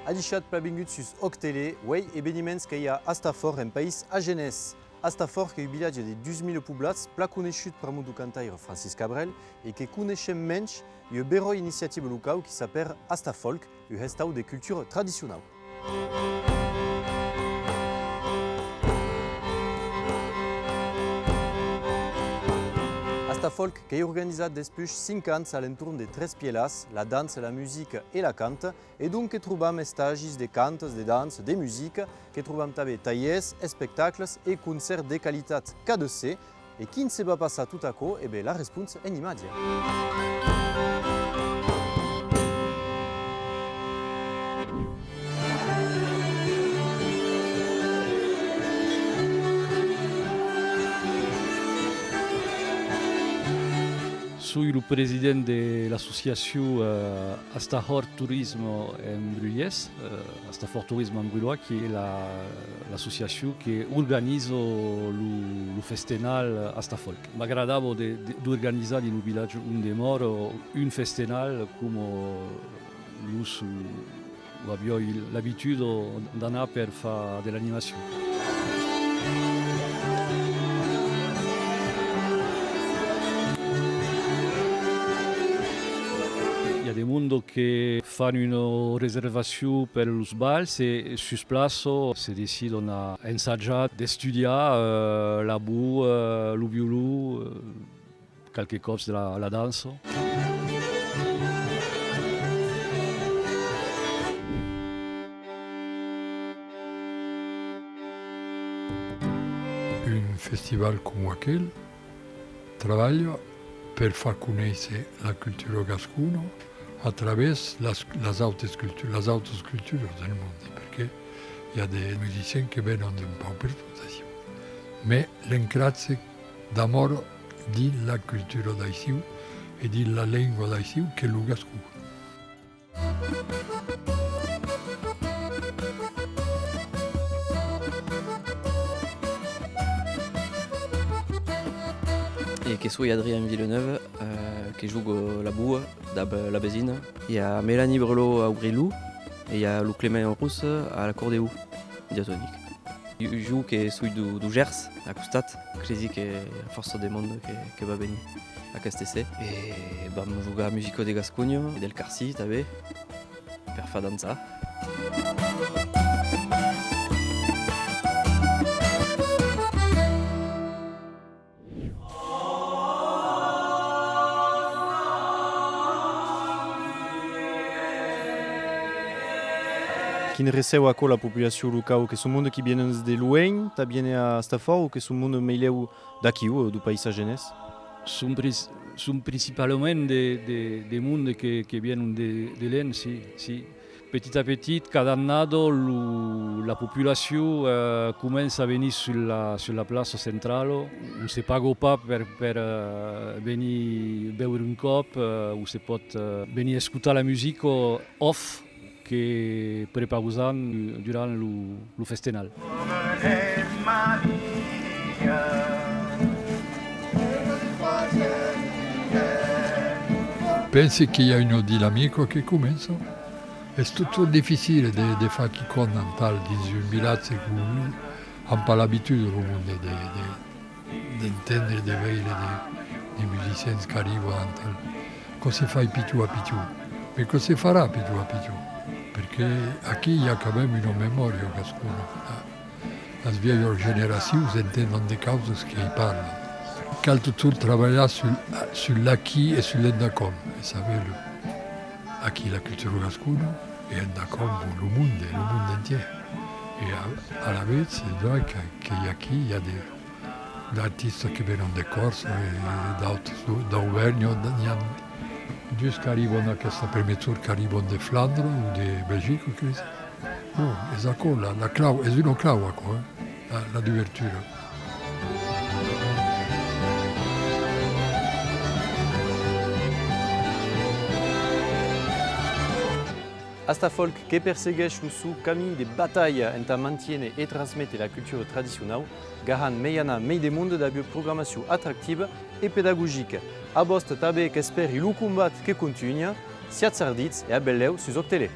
Adichat plabingut sus octele, wei e benimens que a Astafort en país a Genès. Astafort que village de 12.000 poblats placonechut per du cantaire Francis Cabrel et que coneixem menys une bero initiative locale qui s'appelle Astafolk, un restau de culture traditionnelle. Astafolk qui est organisé depuis 5 ans à l'entour de 3 pielas, la danse, la musique et la cante, et donc que trouvons stages de cantes, de danse, de musique, que trouvons també taillers, spectacles et concerts de qualité KDC, et qui ne se va passer tout à coup, et la réponse est immédiate. Soy le président de l'association Astafort Tourisme en Brulliès, Astafort Tourisme en Brullois, qui est l'association qui organise le festival Astafolk. M'agradava d'organiser dans le village où je moro un festival comme nous avons l'habitude d'aller pour faire de l'animation. Il y a des gens qui font une réservation pour les balles et sur place se décident à ensaggiare, d'étudier la boue, le violon, quelques cops de la danse. Un festival comme aquel travaille pour faire connaître la culture gascone à travers les autres cultures del monde, parce qu'il y a des musiciens qui viennent d'un peu partout. Mais l'encratze d'amour de la culture d'ici et de la langue d'ici que est le gascon. Et que soy Adrien Villeneuve, qui joue la boue, la bésine. Il y a Mélanie Brelot à Aubrilou et il y a Lou Clément Rousse à la Cordéou, diatonique. Il joue qui est celui du Gers, à Coustat, qui est la force des mondes qui va venir à Castessé. Et bah, je joue à la musique de Gascogne, et del Carci, t'avais, pour faire danser. Qui ne receu à la population locale, que ce monde qui vient de loin, tu viens à Astafort ou que ce monde meileu daqui du pays à Genès? Sont principalement des gens qui viennent de l'Ain, si. Petit à petit, cada annado, la population commence à venir sur la place centrale. On ne se paga pas pour venir boire un cop, on se peut venir écouter la musique off que préparons durant le festival. Penso qu'il y a une dynamique qui commence. C'est tout difficile de faire qui compte en tal dans un village où on n'a pas l'habitude d'entendre et de voir des musiciens qui arrivent en tal. Cosa fa più a più? Mais cosa farà più a più? Perché qui il y a quand même une mémoire gascone. Les vieilles générations entendent des causes qui y parlent. Quand tu travailles sur l'acquis et sur l'endacom, et ça veut acquis la culture gascone et endacom pour le monde entier. Et à la vez, c'est vrai qu'il y a des artistes qui viennent de Corse et d'autres d'Auvergne, jusqu'à arriver à questa permetteur qui arrive de Flandre ou de Belgique. Bon, c'est une clau, la d'ouverture. Astafolk qui persegueix un camí de bataille entre mantenir et transmettre la culture traditionnelle, garant meiana mei de monde d'abord programmation attractive et pédagogique. A bost tabe qu'esperi le combat que continue, siat sardits et a belleu sus octele.